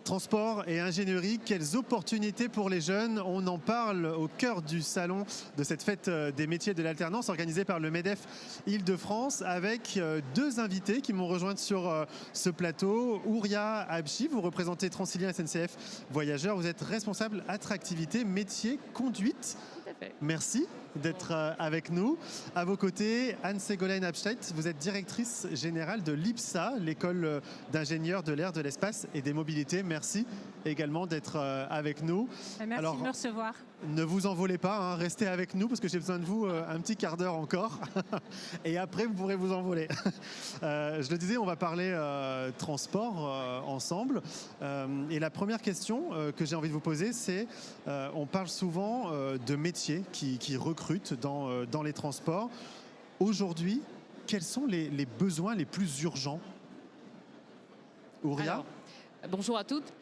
Transport et ingénierie, quelles opportunités pour les jeunes? On en parle au cœur du salon de cette fête des métiers de l'alternance organisée par le MEDEF Île-de-France avec deux invités qui m'ont rejoint sur ce plateau. Ouria Habchi, vous représentez Transilien SNCF Voyageurs, vous êtes responsable attractivité, métier, conduite. Tout à fait. Merci d'être avec nous. À vos côtés, Anne-Ségolène Absteit, vous êtes directrice générale de l'IPSA, l'école d'ingénieurs de l'air, de l'espace et des mobilités. Merci également d'être avec nous. Merci de me recevoir. Ne vous envolez pas, hein, restez avec nous parce que j'ai besoin de vous un petit quart d'heure encore. Et après, vous pourrez vous envoler. Je le disais, on va parler transport ensemble. Et la première question que j'ai envie de vous poser, c'est on parle souvent de métiers qui recrutent dans les transports. Aujourd'hui, quels sont les besoins les plus urgents? Ouria? Alors, bonjour à toutes.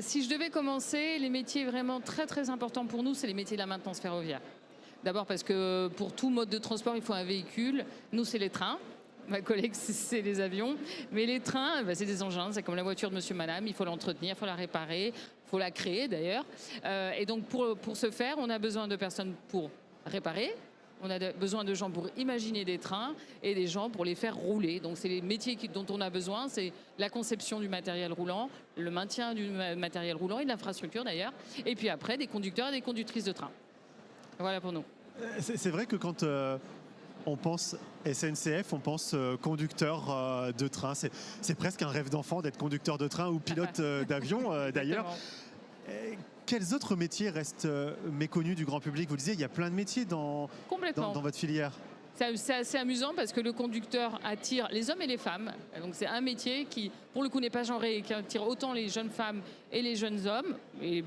Si je devais commencer, les métiers vraiment très très importants pour nous, c'est les métiers de la maintenance ferroviaire. D'abord parce que pour tout mode de transport, il faut un véhicule. Nous, c'est les trains. Ma collègue, c'est les avions. Mais les trains, c'est des engins. C'est comme la voiture de monsieur, madame. Il faut l'entretenir, il faut la réparer, il faut la créer d'ailleurs. Et donc, pour ce faire, on a besoin de personnes pour réparer. On a besoin de gens pour imaginer des trains et des gens pour les faire rouler. Donc, c'est les métiers dont on a besoin. C'est la conception du matériel roulant, le maintien du matériel roulant et de l'infrastructure d'ailleurs. Et puis après, des conducteurs et des conductrices de train. Voilà pour nous. C'est vrai que quand on pense SNCF, on pense conducteur de train. C'est presque un rêve d'enfant d'être conducteur de train ou pilote d'avion d'ailleurs. Quels autres métiers restent méconnus du grand public? Vous le disiez, il y a plein de métiers dans votre filière. C'est assez amusant parce que le conducteur attire les hommes et les femmes. Donc c'est un métier qui, pour le coup, n'est pas genré et qui attire autant les jeunes femmes et les jeunes hommes, et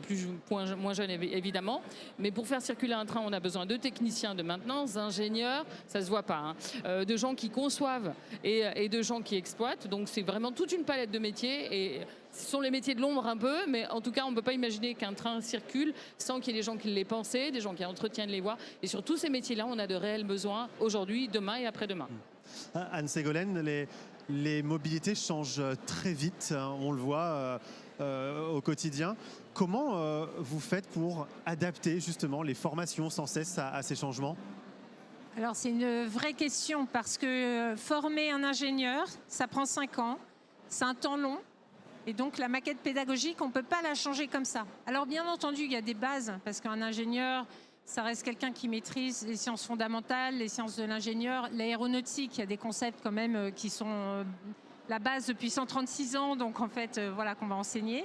moins jeunes évidemment. Mais pour faire circuler un train, on a besoin de techniciens de maintenance, d'ingénieurs, ça se voit pas, hein, de gens qui conçoivent et de gens qui exploitent. Donc c'est vraiment toute une palette de métiers. Et ce sont les métiers de l'ombre un peu, mais en tout cas, on ne peut pas imaginer qu'un train circule sans qu'il y ait des gens qui l'aient pensé, des gens qui entretiennent les voies. Et sur tous ces métiers-là, on a de réels besoins aujourd'hui, demain et après-demain. Anne-Ségolène, les mobilités changent très vite, hein, on le voit au quotidien. Comment vous faites pour adapter justement les formations sans cesse à ces changements? Alors c'est une vraie question parce que former un ingénieur, ça prend 5 ans, c'est un temps long. Et donc, la maquette pédagogique, on ne peut pas la changer comme ça. Alors, bien entendu, il y a des bases, parce qu'un ingénieur, ça reste quelqu'un qui maîtrise les sciences fondamentales, les sciences de l'ingénieur, l'aéronautique. Il y a des concepts quand même qui sont la base depuis 136 ans, donc en fait, voilà qu'on va enseigner.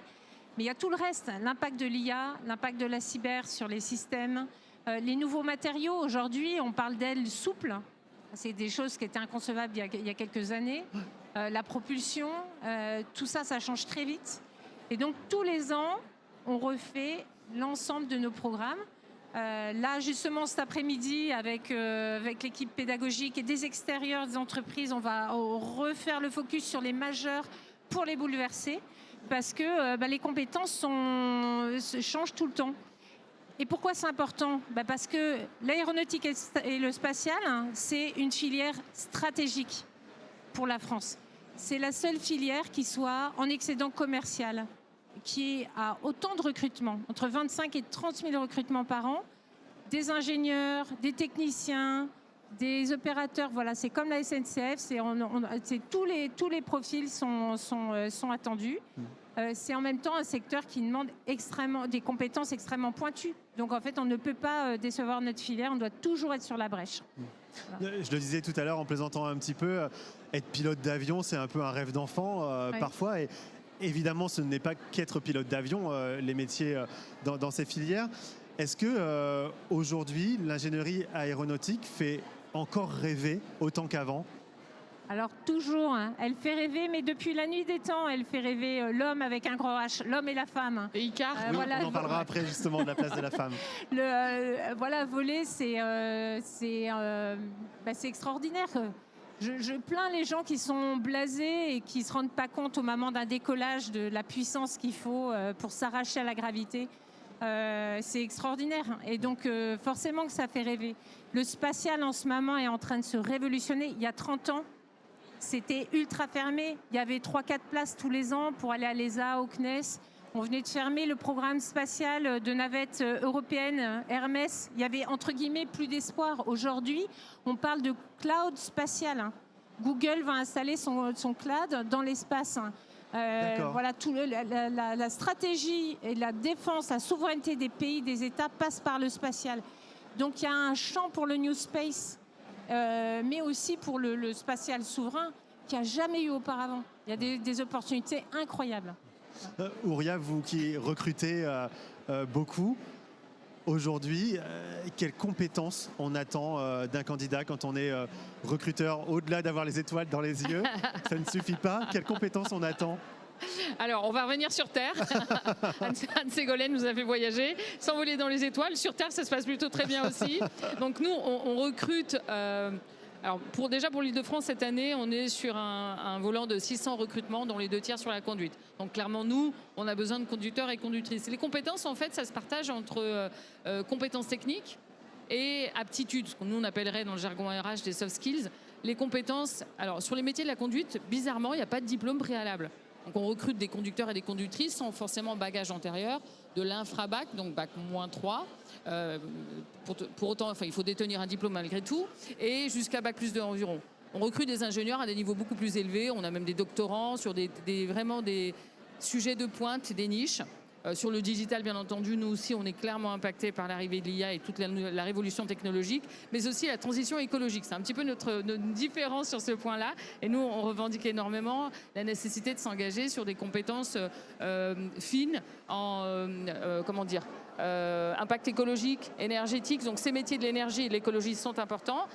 Mais il y a tout le reste, l'impact de l'IA, l'impact de la cyber sur les systèmes, les nouveaux matériaux. Aujourd'hui, on parle d'ailes souples. C'est des choses qui étaient inconcevables il y a quelques années. La propulsion, tout ça, ça change très vite. Et donc, tous les ans, on refait l'ensemble de nos programmes. Là, justement, cet après-midi, avec l'équipe pédagogique et des extérieurs des entreprises, on va refaire le focus sur les majeurs pour les bouleverser, parce que les compétences changent tout le temps. Et pourquoi c'est important? Parce que l'aéronautique et le spatial, hein, c'est une filière stratégique pour la France. C'est la seule filière qui soit en excédent commercial, qui a autant de recrutements, entre 25 et 30 000 recrutements par an, des ingénieurs, des techniciens, des opérateurs. Voilà, c'est comme la SNCF, tous les profils sont attendus. C'est en même temps un secteur qui demande des compétences extrêmement pointues. Donc en fait, on ne peut pas décevoir notre filière, on doit toujours être sur la brèche. Voilà. Je le disais tout à l'heure en plaisantant un petit peu, être pilote d'avion, c'est un peu un rêve d'enfant oui. Parfois. Et évidemment, ce n'est pas qu'être pilote d'avion, les métiers dans ces filières. Est-ce que aujourd'hui, l'ingénierie aéronautique fait encore rêver autant qu'avant? Alors toujours, hein, elle fait rêver, mais depuis la nuit des temps, elle fait rêver l'homme avec un grand H, l'homme et la femme. Et Icare, oui, voilà, on en parlera après justement de la place de la femme. Voilà, voler, c'est extraordinaire. Je plains les gens qui sont blasés et qui ne se rendent pas compte au moment d'un décollage de la puissance qu'il faut pour s'arracher à la gravité. C'est extraordinaire. Et donc, forcément que ça fait rêver. Le spatial, en ce moment, est en train de se révolutionner. Il y a 30 ans, c'était ultra fermé. Il y avait 3-4 places tous les ans pour aller à l'ESA, au CNES. On venait de fermer le programme spatial de navette européenne Hermès. Il y avait entre guillemets plus d'espoir. Aujourd'hui, on parle de cloud spatial. Google va installer son cloud dans l'espace. Voilà, la stratégie et la défense, la souveraineté des pays, des États passe par le spatial. Donc il y a un champ pour le New Space, mais aussi pour le spatial souverain qu'il n'y a jamais eu auparavant. Il y a des opportunités incroyables. Ouria, vous qui recrutez beaucoup, aujourd'hui, quelles compétences on attend d'un candidat quand on est recruteur, au-delà d'avoir les étoiles dans les yeux? Ça ne suffit pas. Quelles compétences on attend? Alors, on va revenir sur Terre. Anne Ségolène nous a fait voyager, s'envoler dans les étoiles. Sur Terre, ça se passe plutôt très bien aussi. Donc nous, on recrute... alors déjà pour l'Île-de-France, cette année, on est sur un volant de 600 recrutements, dont les 2 tiers sur la conduite. Donc clairement, nous, on a besoin de conducteurs et conductrices. Les compétences, en fait, ça se partage entre compétences techniques et aptitudes, ce que nous, on appellerait dans le jargon RH des soft skills. Les compétences, alors sur les métiers de la conduite, bizarrement, il n'y a pas de diplôme préalable. Donc on recrute des conducteurs et des conductrices sans forcément bagage antérieur, de l'infrabac, donc bac -3. Pour autant, enfin, il faut détenir un diplôme malgré tout, et jusqu'à bac +2 environ. On recrute des ingénieurs à des niveaux beaucoup plus élevés. On a même des doctorants sur vraiment des sujets de pointe, des niches. Sur le digital, bien entendu, nous aussi, on est clairement impacté par l'arrivée de l'IA et toute la révolution technologique, mais aussi la transition écologique. C'est un petit peu notre différence sur ce point-là. Et nous, on revendique énormément la nécessité de s'engager sur des compétences fines en, comment dire, impact écologique, énergétique. Donc ces métiers de l'énergie et de l'écologie sont importants.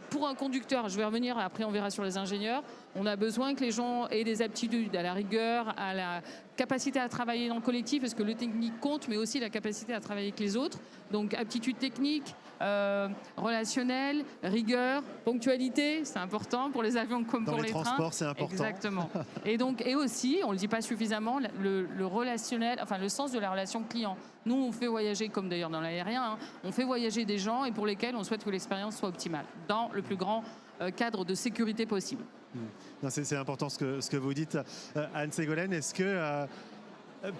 Pour un conducteur, je vais revenir, après on verra sur les ingénieurs, on a besoin que les gens aient des aptitudes à la rigueur, à la capacité à travailler dans le collectif, parce que le technique compte, mais aussi la capacité à travailler avec les autres. Donc aptitude technique, relationnelle, rigueur, ponctualité, c'est important pour les avions comme pour les trains. Dans les transports, c'est important. Exactement. Et aussi, on ne le dit pas suffisamment, le relationnel, enfin le sens de la relation client. Nous, on fait voyager, comme d'ailleurs dans l'aérien, on fait voyager des gens et pour lesquels on souhaite que l'expérience soit optimale, dans le plus grand cadre de sécurité possible. C'est important ce que vous dites. Anne Ségolène, est-ce que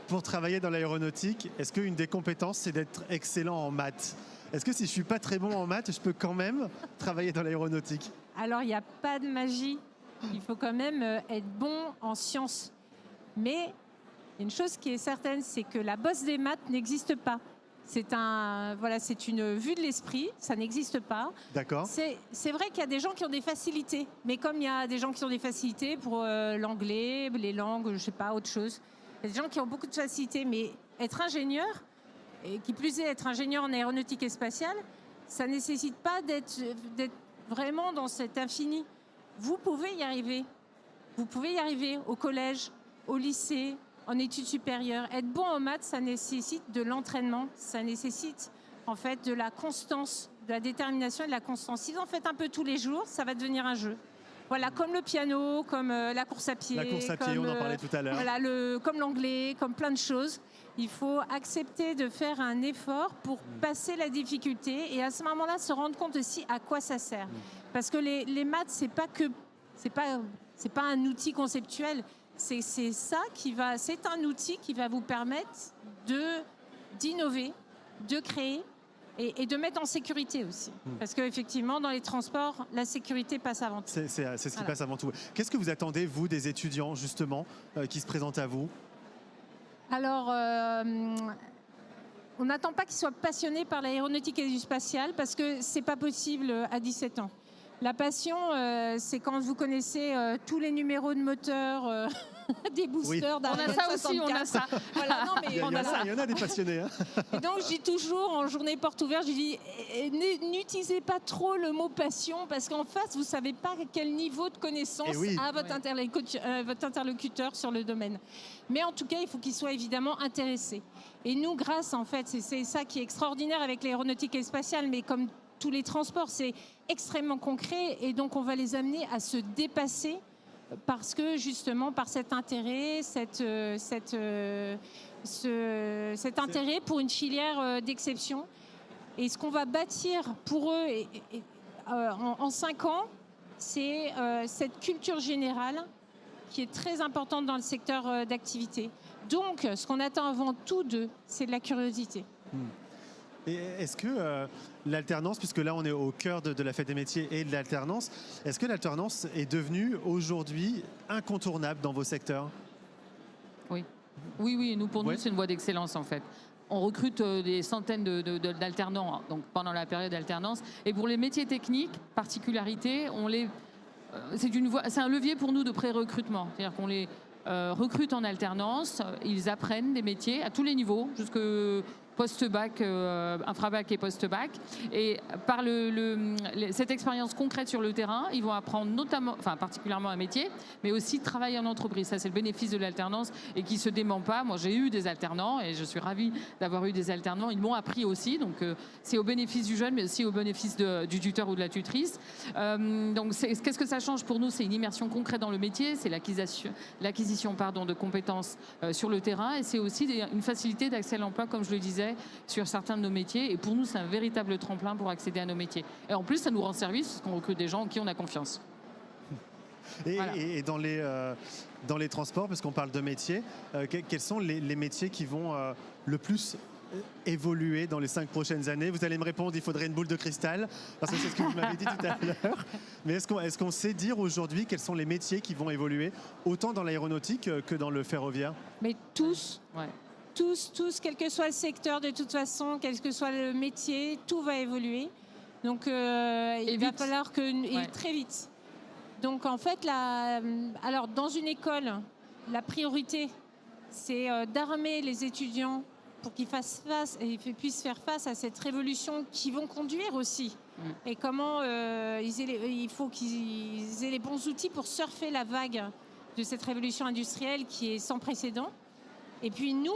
pour travailler dans l'aéronautique, est-ce qu'une des compétences, c'est d'être excellent en maths? Est-ce que si je ne suis pas très bon en maths, je peux quand même travailler dans l'aéronautique? Alors, il n'y a pas de magie. Il faut quand même être bon en sciences. Mais une chose qui est certaine, c'est que la bosse des maths n'existe pas. C'est une vue de l'esprit, ça n'existe pas. D'accord. C'est vrai qu'il y a des gens qui ont des facilités, mais comme il y a des gens qui ont des facilités pour l'anglais, les langues, je sais pas, autre chose. Il y a des gens qui ont beaucoup de facilités, mais être ingénieur, et qui plus est être ingénieur en aéronautique et spatiale, ça nécessite pas d'être vraiment dans cet infini. Vous pouvez y arriver. Vous pouvez y arriver au collège, au lycée, en études supérieures. Être bon en maths, ça nécessite de l'entraînement, ça nécessite en fait de la constance, de la détermination et de la constance. Si vous en faites un peu tous les jours, ça va devenir un jeu. Voilà, comme le piano, comme la course à pied. La course à pied, on en parlait tout à l'heure. Voilà, comme l'anglais, comme plein de choses. Il faut accepter de faire un effort pour passer la difficulté et à ce moment-là, se rendre compte aussi à quoi ça sert. Parce que les maths, c'est pas un outil conceptuel. C'est un outil qui va vous permettre d'innover, de créer et de mettre en sécurité aussi. Parce qu'effectivement, dans les transports, la sécurité passe avant tout. C'est ce qui passe avant tout. Qu'est-ce que vous attendez, vous, des étudiants, justement, qui se présentent à vous? Alors, on n'attend pas qu'ils soient passionnés par l'aéronautique et du spatial parce que c'est pas possible à 17 ans. La passion, c'est quand vous connaissez tous les numéros de moteur des boosters. Oui. On a ça aussi, on a ça. Voilà, non, mais il y en a des passionnés. Hein. Et donc, je dis toujours, en journée porte ouverte, je dis, n'utilisez pas trop le mot passion, parce qu'en face, vous ne savez pas quel niveau de connaissance a votre interlocuteur sur le domaine. Mais en tout cas, il faut qu'il soit évidemment intéressé. Et nous, grâce, en fait, c'est ça qui est extraordinaire avec l'aéronautique et spatiale, mais comme tous les transports, c'est extrêmement concret, et donc on va les amener à se dépasser parce que justement par cet intérêt, cet intérêt pour une filière d'exception. Et ce qu'on va bâtir pour eux en 5 ans, c'est cette culture générale qui est très importante dans le secteur d'activité. Donc, ce qu'on attend avant tout d'eux, c'est de la curiosité. Et est-ce que l'alternance, puisque là on est au cœur de la fête des métiers et de l'alternance, est-ce que l'alternance est devenue aujourd'hui incontournable dans vos secteurs? Oui. Oui, pour nous, c'est une voie d'excellence en fait. On recrute des centaines d'alternants donc pendant la période d'alternance. Et pour les métiers techniques, particularité, c'est un levier pour nous de pré-recrutement. C'est-à-dire qu'on les recrute en alternance, ils apprennent des métiers à tous les niveaux, jusque post-bac, infra-bac et post-bac. Et par cette expérience concrète sur le terrain, ils vont apprendre particulièrement un métier, mais aussi travailler en entreprise. Ça, c'est le bénéfice de l'alternance et qui ne se dément pas. Moi, j'ai eu des alternants et je suis ravie d'avoir eu des alternants. Ils m'ont appris aussi. Donc, c'est au bénéfice du jeune, mais aussi au bénéfice du tuteur ou de la tutrice. Donc, qu'est-ce que ça change pour nous? C'est une immersion concrète dans le métier, c'est l'acquisition de compétences sur le terrain et c'est aussi une facilité d'accès à l'emploi, comme je le disais, sur certains de nos métiers. Et pour nous, c'est un véritable tremplin pour accéder à nos métiers. Et en plus, ça nous rend service parce qu'on recrute des gens en qui on a confiance. Et dans les transports, parce qu'on parle de métiers, quels sont les métiers qui vont le plus évoluer dans les 5 prochaines années? Vous allez me répondre, il faudrait une boule de cristal, parce que c'est ce que vous m'avez dit tout à l'heure. Mais est-ce qu'on sait dire aujourd'hui quels sont les métiers qui vont évoluer, autant dans l'aéronautique que dans le ferroviaire? Mais tous. Ouais. Tous, quel que soit le secteur, de toute façon, quel que soit le métier, tout va évoluer. Donc, il va falloir très vite. Donc, en fait, alors dans une école, la priorité, c'est d'armer les étudiants pour qu'ils fassent face et puissent faire face à cette révolution qu'ils vont conduire aussi. Et comment il faut qu'ils aient les bons outils pour surfer la vague de cette révolution industrielle qui est sans précédent. Et puis nous,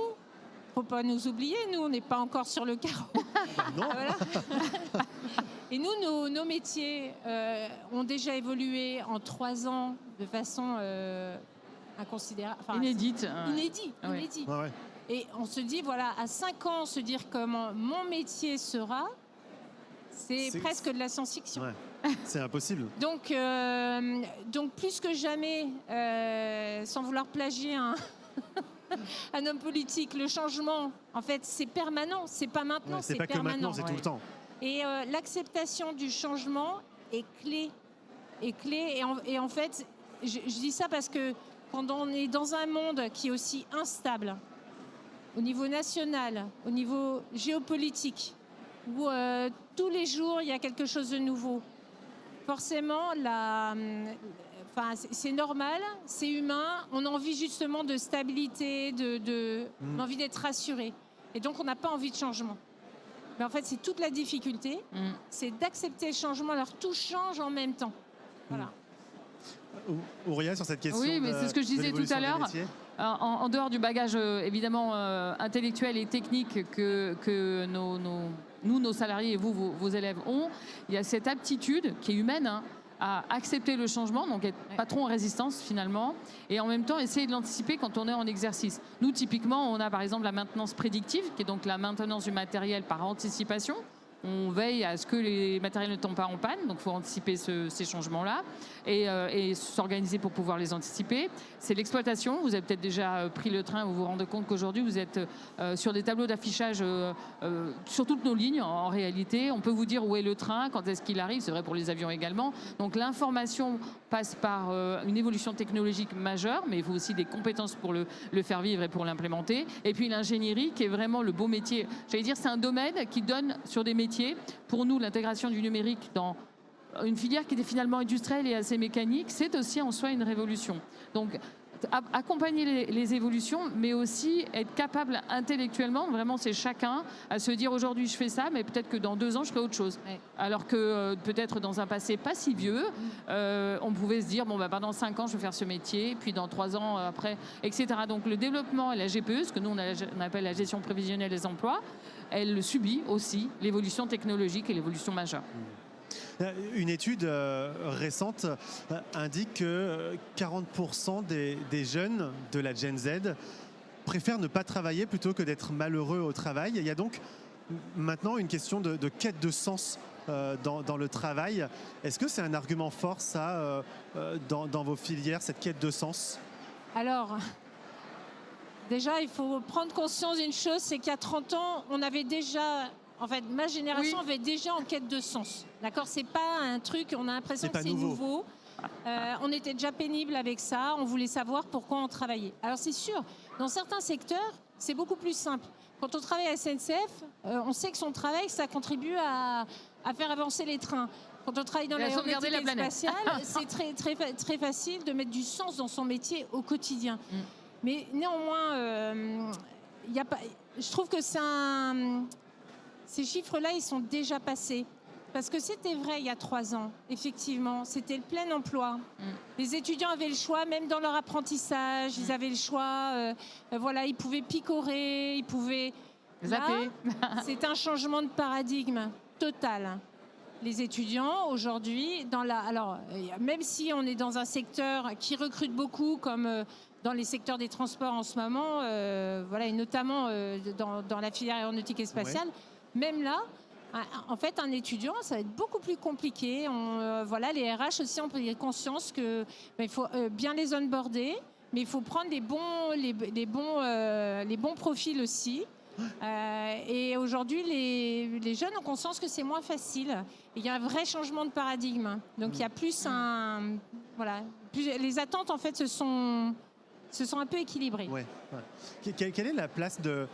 faut pas nous oublier, nous on n'est pas encore sur le carreau. Non. Voilà. Et nous, nos métiers ont déjà évolué en 3 ans de façon inconsidérable. Inédite. Inédit. Ouais. Et on se dit, voilà, à 5 ans, se dire comment mon métier sera, c'est presque de la science-fiction. Ouais. C'est impossible. Donc plus que jamais, sans vouloir plagier un homme politique, le changement, en fait, c'est permanent. C'est pas maintenant, c'est permanent. C'est pas que maintenant, c'est tout le temps. Et l'acceptation du changement est clé. Et en fait, je dis ça parce que quand on est dans un monde qui est aussi instable, au niveau national, au niveau géopolitique, où tous les jours, il y a quelque chose de nouveau, forcément, c'est normal, c'est humain. On a envie justement de stabilité, on a envie d'être rassuré. Et donc, on n'a pas envie de changement. Mais en fait, c'est toute la difficulté, c'est d'accepter le changement. Alors, tout change en même temps. Voilà. Ouria, sur cette question. Oui, mais c'est ce que je disais tout à l'heure. En dehors du bagage évidemment intellectuel et technique que nos salariés et vos élèves ont, il y a cette aptitude qui est humaine à accepter le changement, donc être patron en résistance finalement, et en même temps essayer de l'anticiper quand on est en exercice. Nous, typiquement, on a par exemple la maintenance prédictive, qui est donc la maintenance du matériel par anticipation. On veille à ce que les matériels ne tombent pas en panne, donc il faut anticiper ces changements-là et s'organiser pour pouvoir les anticiper. C'est l'exploitation. Vous avez peut-être déjà pris le train, vous vous rendez compte qu'aujourd'hui vous êtes sur des tableaux d'affichage sur toutes nos lignes en réalité. On peut vous dire où est le train, quand est-ce qu'il arrive, c'est vrai pour les avions également. Donc l'information passe par une évolution technologique majeure, mais il faut aussi des compétences pour le faire vivre et pour l'implémenter. Et puis l'ingénierie qui est vraiment le beau métier. J'allais dire c'est un domaine qui donne sur des métiers. Pour nous, l'intégration du numérique dans une filière qui était finalement industrielle et assez mécanique, c'est aussi en soi une révolution. Donc, accompagner les évolutions, mais aussi être capable intellectuellement, vraiment c'est chacun, à se dire aujourd'hui je fais ça, mais peut-être que dans 2 ans je ferai autre chose. Ouais. Alors que peut-être dans un passé pas si vieux, on pouvait se dire bon bah pendant 5 ans je vais faire ce métier, puis dans 3 ans après, etc. Donc le développement et la GPE, ce que nous on appelle la gestion prévisionnelle des emplois, elle subit aussi l'évolution technologique et l'évolution majeure. Une étude récente indique que 40% des jeunes de la Gen Z préfèrent ne pas travailler plutôt que d'être malheureux au travail. Il y a donc maintenant une question de quête de sens dans le travail. Est-ce que c'est un argument fort, ça, dans vos filières, cette quête de sens ? Alors, Déjà, il faut prendre conscience d'une chose, c'est qu'il y a 30 ans, on avait déjà... En fait, ma génération avait déjà en quête de sens. D'accord ? C'est pas un truc, on a l'impression que c'est nouveau. On était déjà pénible avec ça, on voulait savoir pourquoi on travaillait. Alors c'est sûr, dans certains secteurs, c'est beaucoup plus simple. Quand on travaille à SNCF, on sait que son travail, ça contribue à faire avancer les trains. Quand on travaille dans l'aéronautique spatiale, c'est très facile de mettre du sens dans son métier au quotidien. Mais néanmoins, je trouve que ces chiffres-là, ils sont déjà passés. Parce que c'était vrai il y a 3 ans, effectivement, c'était le plein emploi. Les étudiants avaient le choix, même dans leur apprentissage, ils avaient le choix. Voilà, ils pouvaient picorer, ils pouvaient zapper. C'est un changement de paradigme total. Les étudiants aujourd'hui, alors même si on est dans un secteur qui recrute beaucoup, comme dans les secteurs des transports en ce moment, voilà, et notamment dans la filière aéronautique et spatiale, même là. En fait, un étudiant, ça va être beaucoup plus compliqué. Voilà, les RH aussi ont pris conscience qu'il faut bien les onboarder, mais il faut prendre les bons profils aussi. Et aujourd'hui, les jeunes ont conscience que c'est moins facile. Il y a un vrai changement de paradigme. Donc, il y a plus les attentes, en fait, se sont un peu équilibrées. Ouais. Quelle est la place de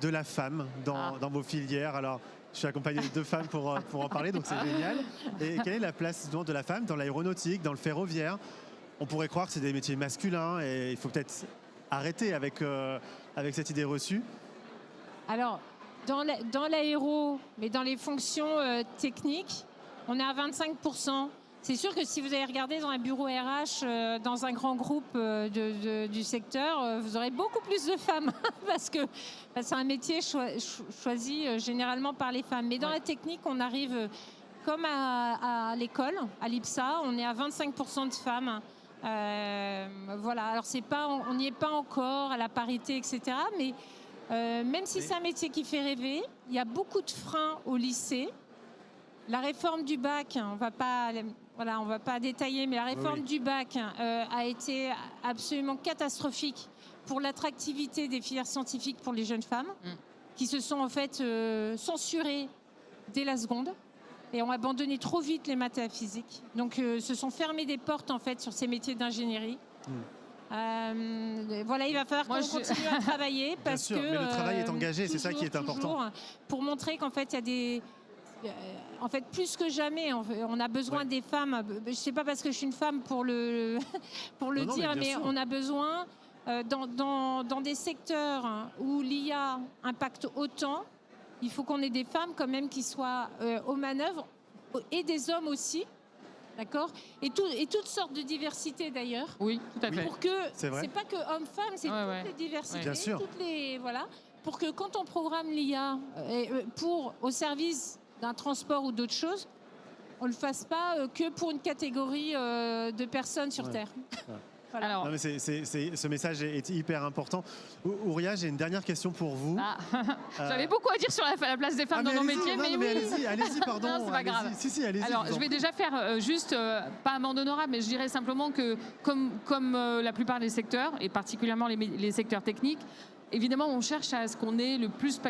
la femme dans vos filières ? Alors, je suis accompagné de 2 femmes pour en parler, donc c'est génial. Et quelle est la place de la femme dans l'aéronautique, dans le ferroviaire ? On pourrait croire que c'est des métiers masculins et il faut peut-être arrêter avec cette idée reçue. Alors, dans l'aéro, mais dans les fonctions techniques, on est à 25%. C'est sûr que si vous allez regarder dans un bureau RH, dans un grand groupe du secteur, vous aurez beaucoup plus de femmes parce que c'est un métier choisi généralement par les femmes. Mais dans la technique, on arrive comme à l'école, à l'IPSA, on est à 25% de femmes. Voilà, alors on n'y est pas encore à la parité, etc. Mais même si c'est un métier qui fait rêver, il y a beaucoup de freins au lycée. La réforme du bac, on ne va pas détailler, mais la réforme du bac a été absolument catastrophique pour l'attractivité des filières scientifiques pour les jeunes femmes, qui se sont en fait censurées dès la seconde et ont abandonné trop vite les maths et la physique. Donc se sont fermées des portes en fait sur ces métiers d'ingénierie. Voilà, il va falloir qu'on continue à travailler parce que mais le travail est engagé, c'est ça qui est important. Pour montrer qu'en fait il y a des en fait, plus que jamais, on a besoin des femmes. Je ne sais pas parce que je suis une femme pour le dire, mais on a besoin dans des secteurs où l'IA impacte autant. Il faut qu'on ait des femmes quand même qui soient aux manœuvres et des hommes aussi. D'accord, et toutes sortes de diversité d'ailleurs. Oui, tout à fait. Pour que c'est pas que hommes-femmes, c'est toutes les diversités, bien sûr. Pour que quand on programme l'IA au service d'un transport ou d'autres choses, on ne le fasse pas que pour une catégorie de personnes sur Terre. Voilà. Alors, non, mais ce message est hyper important. Ouria, j'ai une dernière question pour vous. J'avais beaucoup à dire sur la place des femmes dans nos métiers, mais allez-y, pardon. Non, c'est pas grave. Si, allez-y. Alors, je vais déjà faire juste, pas amende honorable, mais je dirais simplement que, comme la plupart des secteurs, et particulièrement les secteurs techniques, évidemment, on cherche à ce qu'on ait le plus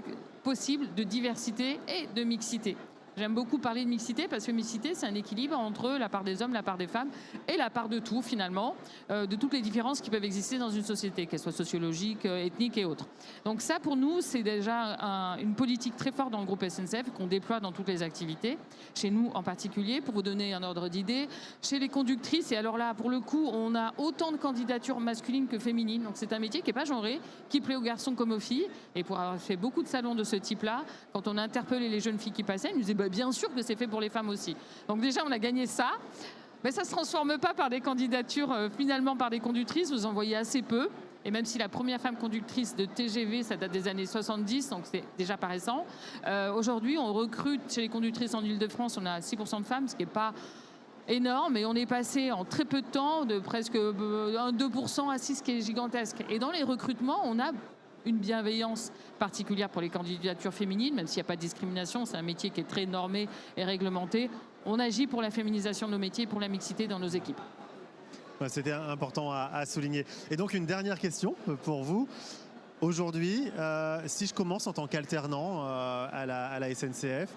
possible de diversité et de mixité. J'aime beaucoup parler de mixité parce que mixité, c'est un équilibre entre la part des hommes, la part des femmes et la part de tout, finalement, de toutes les différences qui peuvent exister dans une société, qu'elles soient sociologiques, ethniques et autres. Donc ça, pour nous, c'est déjà une politique très forte dans le groupe SNCF qu'on déploie dans toutes les activités. Chez nous, en particulier, pour vous donner un ordre d'idée, chez les conductrices, et alors là, pour le coup, on a autant de candidatures masculines que féminines. Donc c'est un métier qui n'est pas genré, qui plaît aux garçons comme aux filles. Et pour avoir fait beaucoup de salons de ce type-là, quand on a interpellé les jeunes filles qui passaient, ils nous disaient bien sûr que c'est fait pour les femmes aussi. Donc déjà, on a gagné ça. Mais ça ne se transforme pas par des candidatures, finalement par des conductrices. Vous en voyez assez peu. Et même si la première femme conductrice de TGV, ça date des années 70, donc c'est déjà pas récent. Aujourd'hui, on recrute chez les conductrices en Ile-de-France, on a 6% de femmes, ce qui n'est pas énorme. Et on est passé en très peu de temps de presque 2% à 6%, ce qui est gigantesque. Et dans les recrutements, on a une bienveillance particulière pour les candidatures féminines, même s'il n'y a pas de discrimination, c'est un métier qui est très normé et réglementé. On agit pour la féminisation de nos métiers, pour la mixité dans nos équipes. C'était important à souligner. Et donc une dernière question pour vous. Aujourd'hui, si je commence en tant qu'alternant à la SNCF,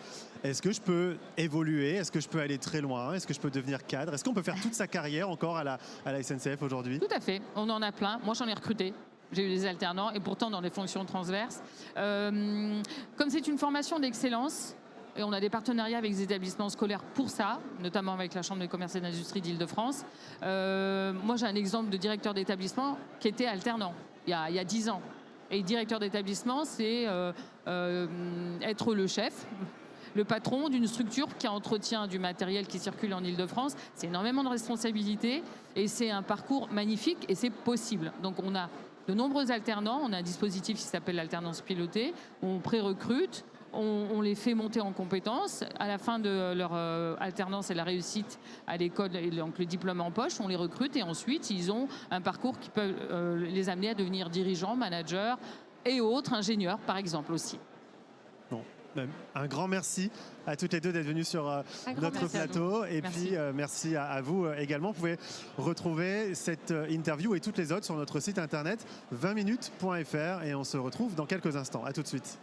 est-ce que je peux évoluer? Est-ce que je peux aller très loin? Est-ce que je peux devenir cadre? Est-ce qu'on peut faire toute sa carrière encore à la SNCF aujourd'hui? Tout à fait, on en a plein. Moi, j'en ai recruté. J'ai eu des alternants et pourtant dans les fonctions transverses. Comme c'est une formation d'excellence, et on a des partenariats avec des établissements scolaires pour ça, notamment avec la Chambre de commerce et d'industrie d'Île-de-France. Moi, j'ai un exemple de directeur d'établissement qui était alternant il y a 10 ans. Et directeur d'établissement, c'est être le chef, le patron d'une structure qui entretient du matériel qui circule en Île-de-France. C'est énormément de responsabilités et c'est un parcours magnifique et c'est possible. Donc on a de nombreux alternants, on a un dispositif qui s'appelle l'alternance pilotée, où on pré-recrute, on les fait monter en compétences. À la fin de leur alternance et la réussite à l'école, et donc le diplôme en poche, on les recrute et ensuite ils ont un parcours qui peut les amener à devenir dirigeants, managers et autres, ingénieurs par exemple aussi. Bon, un grand merci à toutes les deux d'être venues sur notre plateau. Et merci. Puis merci à vous également. Vous pouvez retrouver cette interview et toutes les autres sur notre site internet 20minutes.fr et on se retrouve dans quelques instants. À tout de suite.